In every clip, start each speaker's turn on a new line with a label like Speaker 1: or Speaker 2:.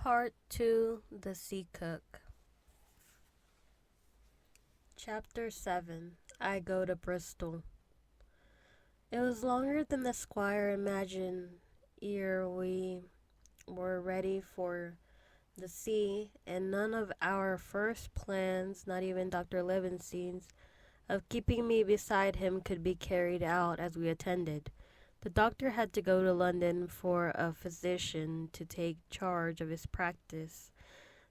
Speaker 1: Part 2, The Sea Cook. Chapter 7, I Go to Bristol. It was longer than the squire imagined ere we were ready for the sea, and none of our first plans, not even Dr. Livingstone's, of keeping me beside him could be carried out as we attended. The doctor had to go to London for a physician to take charge of his practice.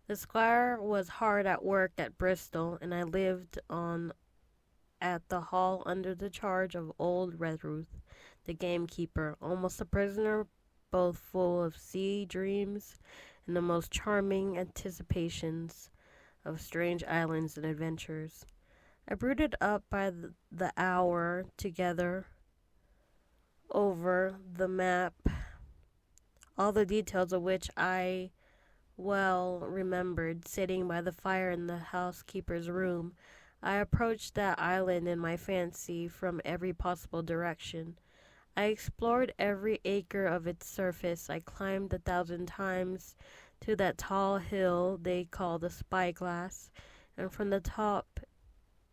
Speaker 1: The squire was hard at work at Bristol, and I lived on at the Hall under the charge of old Redruth, the gamekeeper, almost a prisoner, both full of sea dreams and the most charming anticipations of strange islands and adventures. I brooded up by the hour together over the map, all the details of which I well remembered. Sitting by the fire in the housekeeper's room, I approached that island in my fancy from every possible direction. I explored every acre of its surface. I climbed 1,000 times to that tall hill they call the Spyglass, and from the top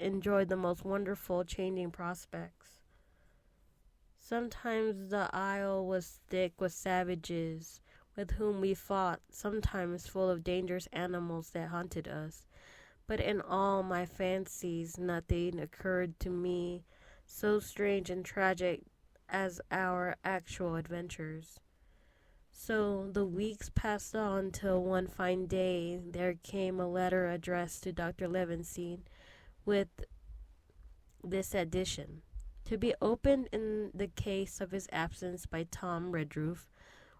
Speaker 1: enjoyed the most wonderful changing prospects. Sometimes the isle was thick with savages with whom we fought, sometimes full of dangerous animals that hunted us. But in all my fancies nothing occurred to me so strange and tragic as our actual adventures. So the weeks passed on till one fine day there came a letter addressed to Dr. Livingstone with this addition: to be opened in the case of his absence by Tom Redruth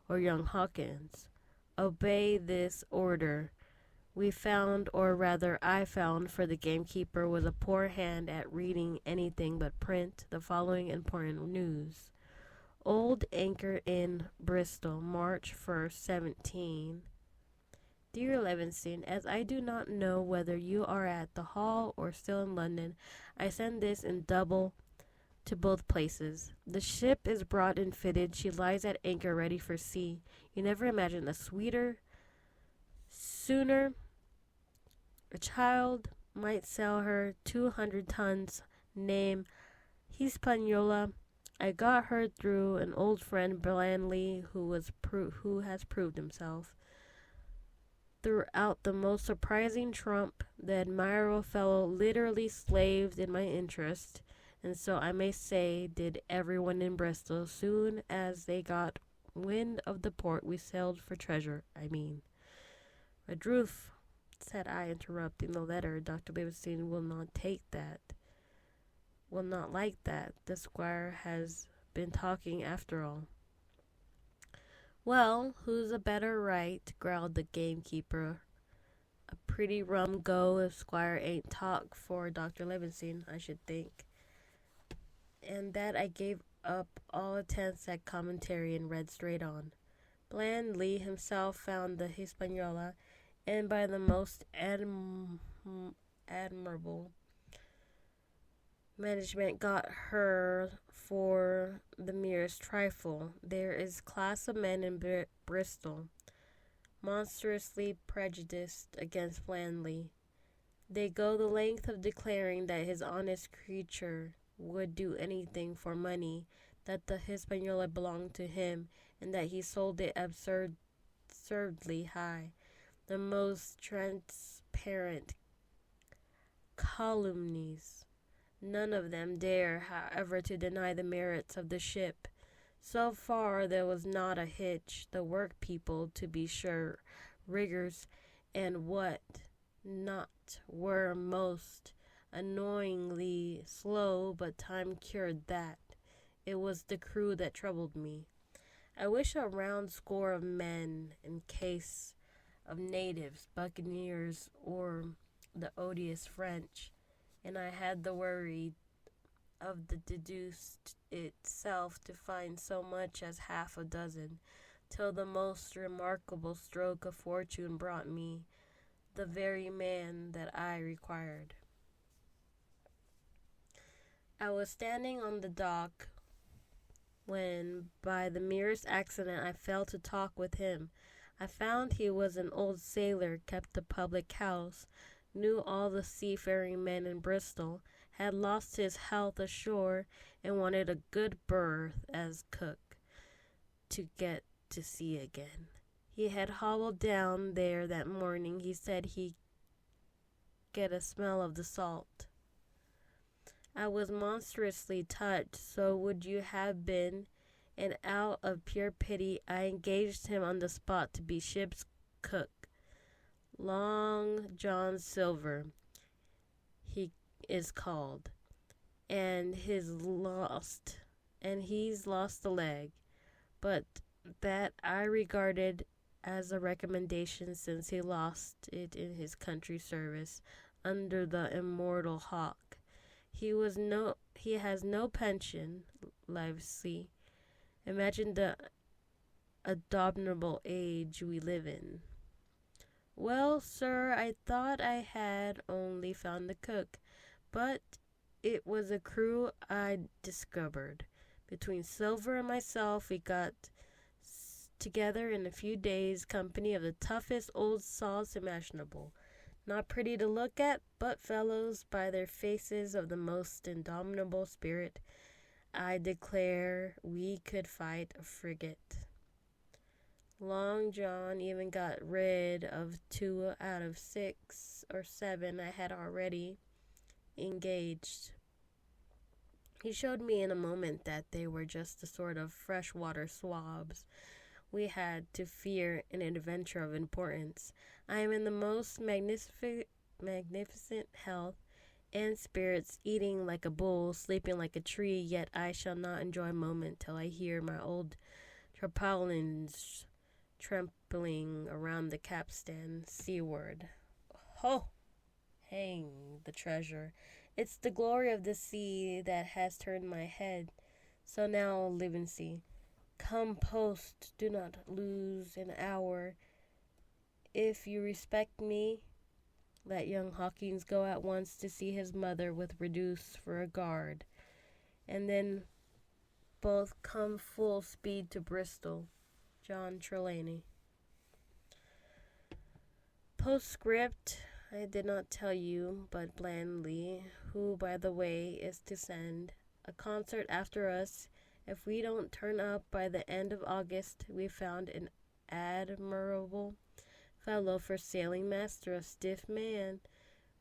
Speaker 1: or young Hawkins. Obey this order. We found, or rather I found, for the gamekeeper was a poor hand at reading anything but print, the following important news. Old Anchor in Bristol, March 1st, 17. Dear Livingstone, as I do not know whether you are at the Hall or still in London, I send this in double to both places. The ship is brought and fitted. She lies at anchor ready for sea. You never imagined a sweeter, sooner a child might sail her 200 tons. Name Hispaniola. I got her through an old friend, Blandly, who has proved himself throughout the most surprising trump. The admirable fellow literally slaved in my interest, and so I may say did everyone in Bristol. Soon as they got wind of the port, we sailed for treasure, I mean. Redruth, said I, interrupting the letter, Dr. Livingstone will not like that. The squire has been talking after all. Well, who's a better right, growled the gamekeeper. A pretty rum go if squire ain't talk for Dr. Livingstone, I should think. And that I gave up all attempts at commentary and read straight on. Blandly himself found the Hispaniola, and by the most admirable management got her for the merest trifle. There is class of men in Bristol monstrously prejudiced against Blandly. They go the length of declaring that his honest creature would do anything for money, that the Hispaniola belonged to him, and that he sold it absurdly high. The most transparent calumnies. None of them dare, however, to deny the merits of the ship. So far there was not a hitch. The work people, to be sure, riggers, and what not, were most annoyingly slow, but time cured that. It was the crew that troubled me. I wish a round score of men, in case of natives, buccaneers, or the odious French, and I had the worry of the deduced itself to find so much as half a dozen, till the most remarkable stroke of fortune brought me the very man that I required. I was standing on the dock when, by the merest accident, I fell to talk with him. I found he was an old sailor, kept a public house, knew all the seafaring men in Bristol, had lost his health ashore, and wanted a good berth as cook to get to sea again. He had hobbled down there that morning. He said he'd get a smell of the salt. I was monstrously touched, so would you have been, and out of pure pity I engaged him on the spot to be ship's cook. Long John Silver, he is called, and he's lost a leg, but that I regarded as a recommendation since he lost it in his country service under the immortal Hawke. He has no pension, Livesey. Imagine the abominable age we live in. Well, sir, I thought I had only found the cook, but it was a crew I discovered. Between Silver and myself, we got together in a few days company of the toughest old salts imaginable. Not pretty to look at, but fellows by their faces of the most indomitable spirit. I declare we could fight a frigate. Long John even got rid of 2 out of 6 or 7 I had already engaged. He showed me in a moment that they were just the sort of freshwater swabs we had to fear in an adventure of importance. I am in the most magnificent health and spirits, eating like a bull, sleeping like a tree, yet I shall not enjoy a moment till I hear my old tarpaulins trampling around the capstan seaward. Ho! Hang the treasure. It's the glory of the sea that has turned my head. So now, Livesey, come post, do not lose an hour. If you respect me, let young Hawkins go at once to see his mother with Reduce for a guard, and then both come full speed to Bristol. John Trelawney. Postscript. I did not tell you, but Blandly, who, by the way, is to send a concert after us if we don't turn up by the end of August, we found an admirable fellow for sailing master, a stiff man,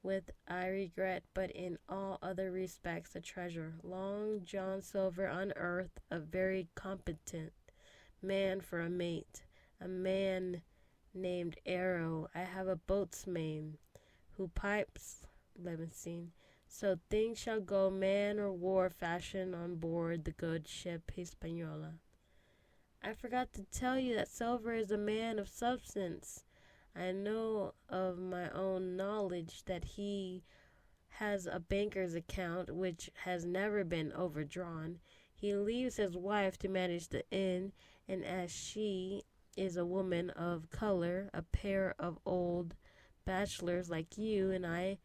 Speaker 1: with, I regret, but in all other respects a treasure. Long John Silver unearthed a very competent man for a mate, a man named Arrow. I have a boatswain who pipes Levenstein. So things shall go man or war fashion on board the good ship Hispaniola. I forgot to tell you that Silver is a man of substance. I know of my own knowledge that he has a banker's account which has never been overdrawn. He leaves his wife to manage the inn, and as she is a woman of color, a pair of old bachelors like you and I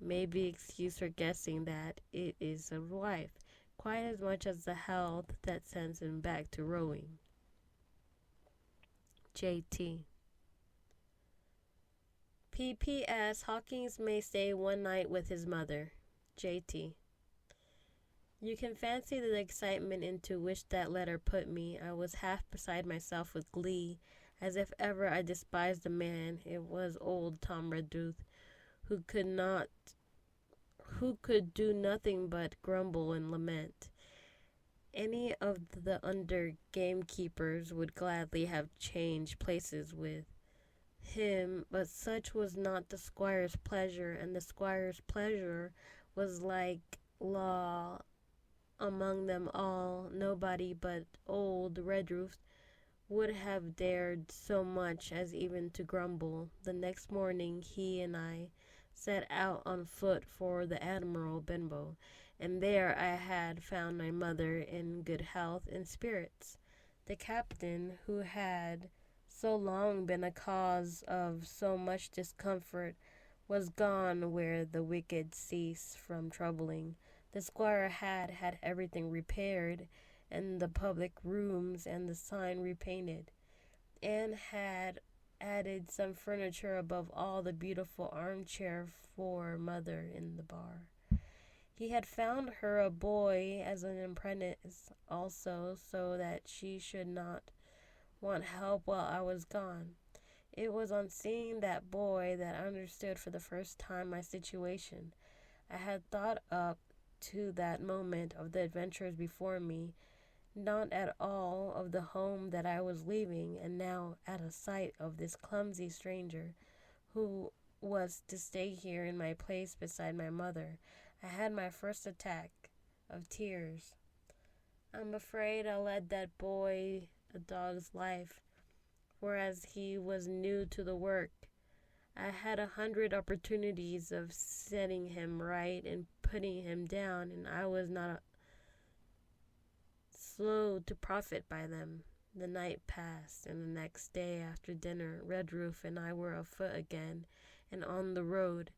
Speaker 1: may be excused for guessing that it is a wife, quite as much as the health that sends him back to rowing. J.T. P.P.S. Hawkins may stay one night with his mother. J.T. You can fancy the excitement into which that letter put me. I was half beside myself with glee, as if ever I despised a man. It was old Tom Redruth, who could do nothing but grumble and lament. Any of the under gamekeepers would gladly have changed places with him, but such was not the squire's pleasure, and the squire's pleasure was like law among them all. Nobody but old Redruth would have dared so much as even to grumble. The next morning he and I set out on foot for the Admiral Benbow, and there I had found my mother in good health and spirits. The captain, who had so long been a cause of so much discomfort, was gone where the wicked cease from troubling. The squire had everything repaired, and the public rooms and the sign repainted. and had added some furniture above all the beautiful armchair for mother in the bar. He had found her a boy as an apprentice also, so that she should not want help while I was gone. It was on seeing that boy that I understood for the first time my situation. I had thought up to that moment of the adventures before me, not at all of the home that I was leaving, and now at a sight of this clumsy stranger who was to stay here in my place beside my mother, I had my first attack of tears. I'm afraid I led that boy a dog's life, whereas he was new to the work. I had 100 opportunities of setting him right and putting him down, and I was not slow to profit by them. The night passed, and the next day after dinner, Redruth and I were afoot again and on the road.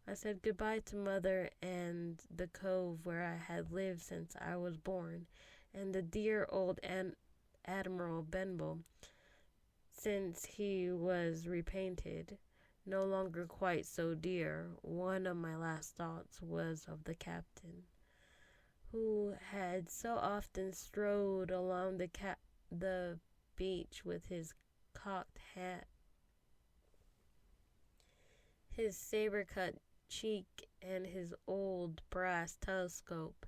Speaker 1: I said goodbye to mother and the cove where I had lived since I was born, and the dear old Admiral Benbow, since he was repainted, no longer quite so dear. One of my last thoughts was of the captain, who had so often strode along the beach with his cocked hat, his saber-cut cheek, and his old brass telescope.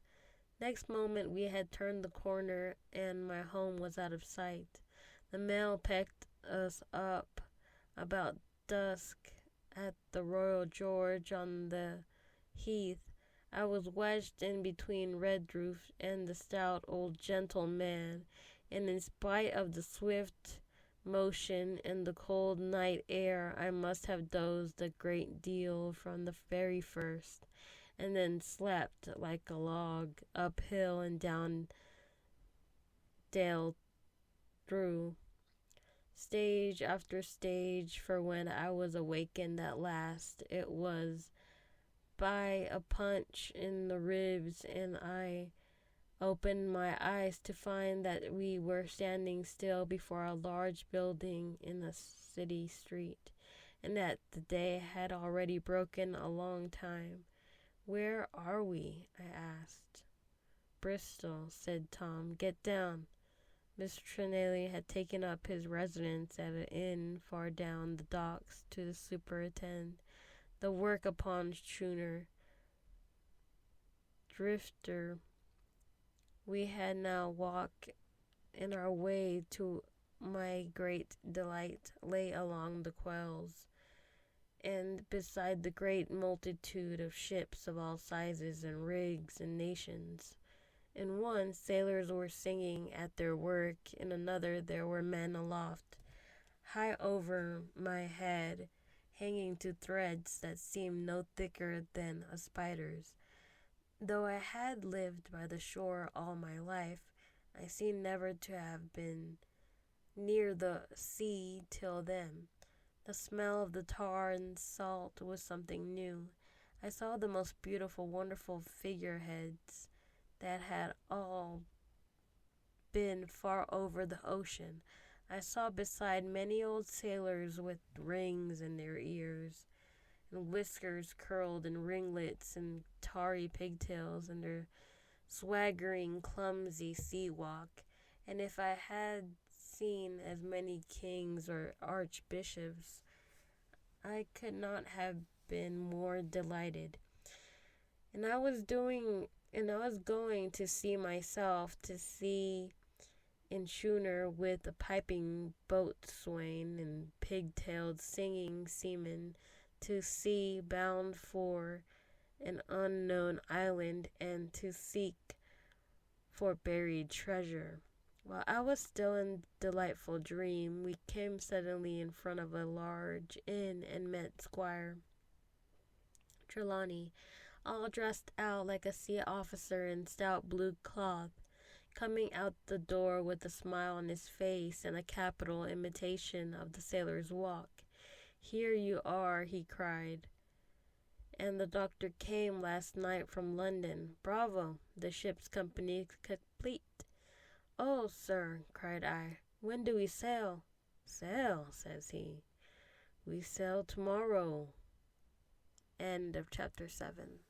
Speaker 1: Next moment we had turned the corner, and my home was out of sight. The mail picked us up about dusk at the Royal George on the heath. I was wedged in between Redruth and the stout old gentleman, and in spite of the swift motion and the cold night air, I must have dozed a great deal from the very first, and then slept like a log, uphill and down dale through stage after stage, for when I was awakened at last, it was by a punch in the ribs, and I opened my eyes to find that we were standing still before a large building in a city street, and that the day had already broken a long time. "Where are we?" I asked. "Bristol," said Tom. "Get down." Mr. Trunnion had taken up his residence at an inn far down the docks to superintend the work upon schooner Drifter. We had now walked, and our way, to my great delight, lay along the quays, and beside the great multitude of ships of all sizes and rigs and nations. In one, sailors were singing at their work; in another, there were men aloft, high over my head, hanging to threads that seemed no thicker than a spider's. Though I had lived by the shore all my life, I seemed never to have been near the sea till then. The smell of the tar and salt was something new. I saw the most beautiful, wonderful figureheads that had all been far over the ocean. I saw beside many old sailors with rings in their ears, and whiskers curled in ringlets and tarry pigtails, and their swaggering, clumsy sea walk. And if I had seen as many kings or archbishops, I could not have been more delighted. And I was going to see myself, to see in schooner with a piping boatswain and pig-tailed singing seaman, to sea bound for an unknown island, and to seek for buried treasure. While I was still in delightful dream, we came suddenly in front of a large inn and met Squire Trelawney, all dressed out like a sea officer in stout blue cloth, coming out the door with a smile on his face and a capital imitation of the sailor's walk. "Here you are," he cried. "And the doctor came last night from London. Bravo! The ship's company complete." "Oh, sir," cried I, "when do we sail?" Sail, says he. We sail tomorrow. End of chapter 7.